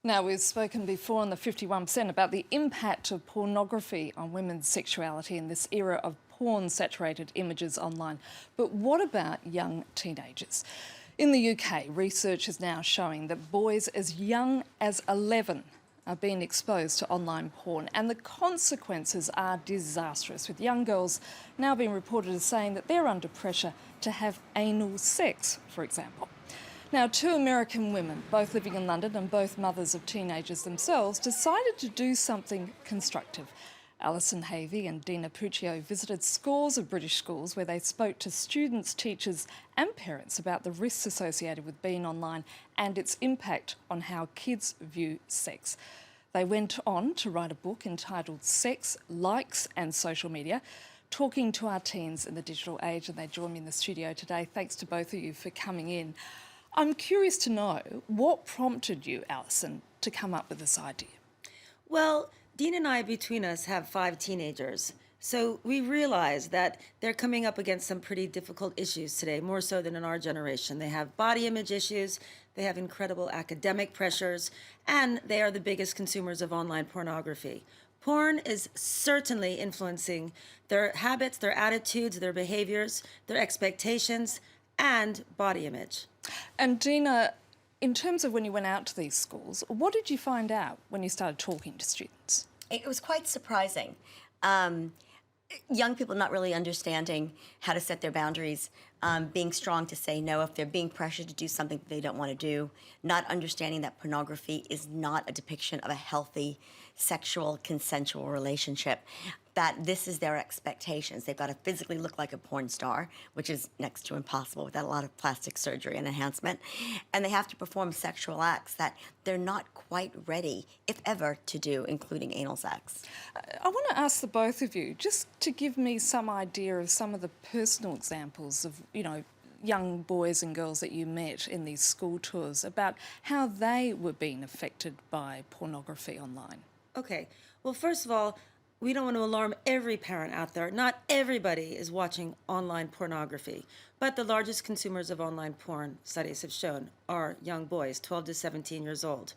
Now, we've spoken before on the 51% about the impact of pornography on women's sexuality in this era of porn-saturated images online. But what about young teenagers? In the UK, research is now showing that boys as young as 11 are being exposed to online porn, and the consequences are disastrous, with young girls now being reported as saying that they're under pressure to have anal sex, for example. Now, two American women, both living in London and both mothers of teenagers themselves, decided to do something constructive. Alison Havey and Dina Puccio visited scores of British schools where they spoke to students, teachers and parents about the risks associated with being online and its impact on how kids view sex. They went on to write a book entitled Sex, Likes and Social Media, talking to our teens in the digital age, and they join me in the studio today. Thanks to both of you for coming in. I'm curious to know what prompted you, Alison, to come up with this idea. Well, Dean and I, between us, have 5 teenagers. So we realize that they're coming up against some pretty difficult issues today, more so than in our generation. They have body image issues, they have incredible academic pressures, and they are the biggest consumers of online pornography. Porn is certainly influencing their habits, their attitudes, their behaviors, their expectations, and body image. And Dina, in terms of when you went out to these schools, what did you find out when you started talking to students? It was quite surprising. Young people not really understanding how to set their boundaries, being strong to say no if they're being pressured to do something they don't want to do, not understanding that pornography is not a depiction of a healthy sexual consensual relationship, that this is their expectations. They've got to physically look like a porn star, which is next to impossible without a lot of plastic surgery and enhancement, and they have to perform sexual acts that they're not quite ready, if ever, to do, including anal sex. I want to ask the both of you, just to give me some idea of some of the personal examples of, young boys and girls that you met in these school tours, about how they were being affected by pornography online. Okay, well, first of all, we don't want to alarm every parent out there. Not everybody is watching online pornography, but the largest consumers of online porn, studies have shown, are young boys, 12 to 17 years old.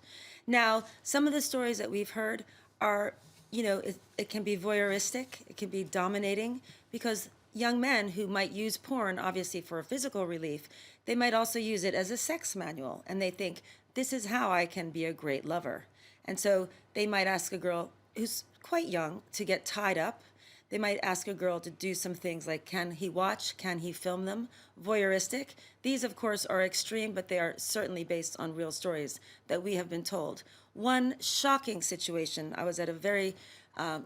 Now, some of the stories that we've heard are, it can be voyeuristic, it can be dominating, because young men who might use porn, obviously for physical relief, they might also use it as a sex manual, and they think, this is how I can be a great lover. And so they might ask a girl who's quite young to get tied up. They might ask a girl to do some things like, can he watch? Can he film them? Voyeuristic. These, of course, are extreme, but they are certainly based on real stories that we have been told. One shocking situation, I was at a very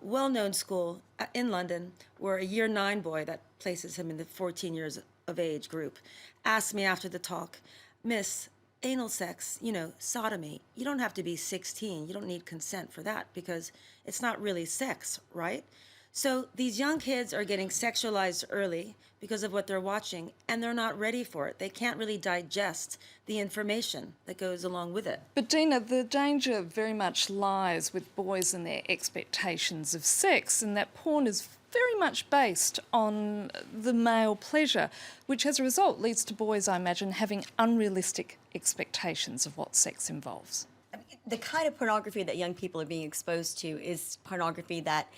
well-known school in London where a year 9 boy, that places him in the 14 years of age group, asked me after the talk, Miss, anal sex, sodomy, you don't have to be 16. You don't need consent for that because it's not really sex, right? So these young kids are getting sexualized early because of what they're watching, and they're not ready for it. They can't really digest the information that goes along with it. But Dina, the danger very much lies with boys and their expectations of sex, and that porn is very much based on the male pleasure, which as a result leads to boys, I imagine, having unrealistic expectations of what sex involves. The kind of pornography that young people are being exposed to is pornography that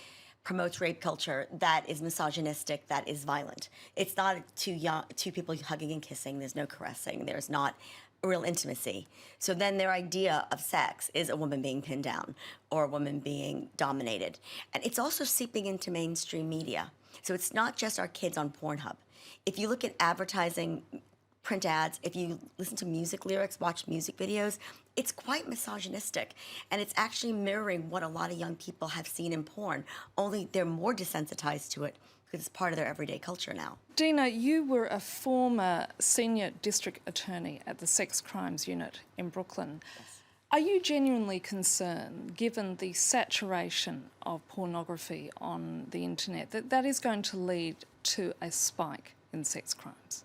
promotes rape culture, that is misogynistic, that is violent. It's not two people hugging and kissing. There's no caressing. There's not real intimacy. So then their idea of sex is a woman being pinned down or a woman being dominated. And it's also seeping into mainstream media. So it's not just our kids on Pornhub. If you look at advertising, print ads, if you listen to music lyrics, watch music videos, it's quite misogynistic. And it's actually mirroring what a lot of young people have seen in porn, only they're more desensitized to it because it's part of their everyday culture now. Dina, you were a former senior district attorney at the Sex Crimes Unit in Brooklyn. Yes. Are you genuinely concerned, given the saturation of pornography on the internet, that that is going to lead to a spike in sex crimes?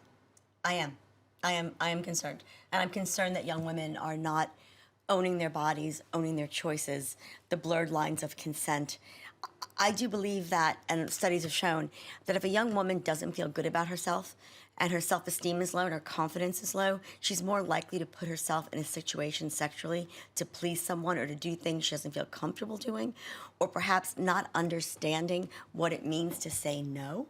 I am concerned. And I'm concerned that young women are not owning their bodies, owning their choices, the blurred lines of consent. I do believe that, and studies have shown, that if a young woman doesn't feel good about herself and her self-esteem is low and her confidence is low, she's more likely to put herself in a situation sexually to please someone or to do things she doesn't feel comfortable doing, or perhaps not understanding what it means to say no.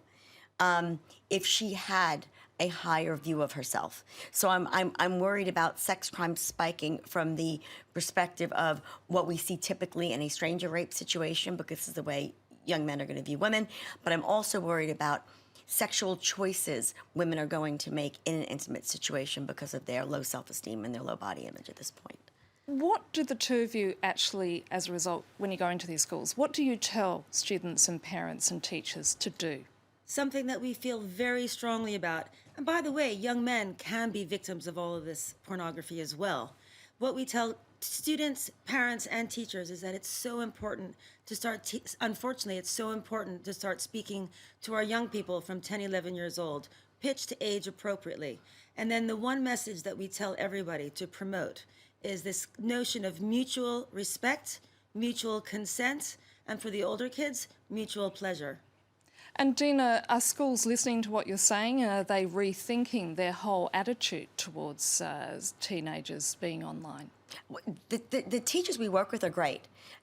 If she had a higher view of herself. So I'm worried about sex crimes spiking from the perspective of what we see typically in a stranger rape situation, because this is the way young men are going to view women. But I'm also worried about sexual choices women are going to make in an intimate situation because of their low self-esteem and their low body image at this point. What do the two of you actually, as a result, when you go into these schools, what do you tell students and parents and teachers to do? Something that we feel very strongly about. And by the way, young men can be victims of all of this pornography as well. What we tell students, parents, and teachers is that it's so important to start, unfortunately, it's so important to start speaking to our young people from 10, 11 years old, pitched to age appropriately. And then the one message that we tell everybody to promote is this notion of mutual respect, mutual consent, and for the older kids, mutual pleasure. And Dina, are schools listening to what you're saying, and are they rethinking their whole attitude towards teenagers being online? The teachers we work with are great,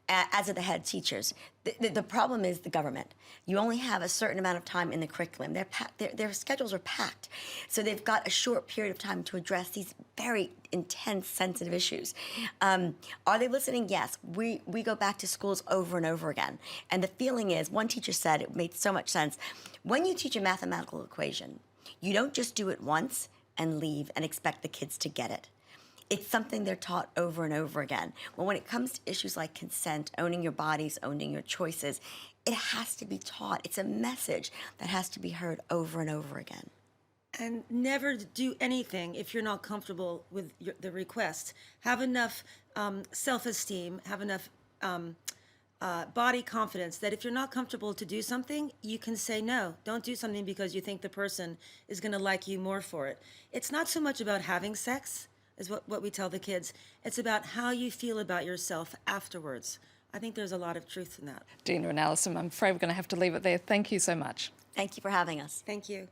as are the head teachers. The problem is the government. You only have a certain amount of time in the curriculum. Their schedules are packed. So they've got a short period of time to address these very intense, sensitive issues. Are they listening? Yes. We go back to schools over and over again. And the feeling is, one teacher said, it made so much sense, when you teach a mathematical equation, you don't just do it once and leave and expect the kids to get it. It's something they're taught over and over again. Well, when it comes to issues like consent, owning your bodies, owning your choices, it has to be taught. It's a message that has to be heard over and over again. And never do anything if you're not comfortable with the request. Have enough self-esteem, have enough body confidence that if you're not comfortable to do something, you can say no. Don't do something because you think the person is going to like you more for it. It's not so much about having sex, is what we tell the kids. It's about how you feel about yourself afterwards. I think there's a lot of truth in that. Dina and Alison, I'm afraid we're going to have to leave it there. Thank you so much. Thank you for having us. Thank you.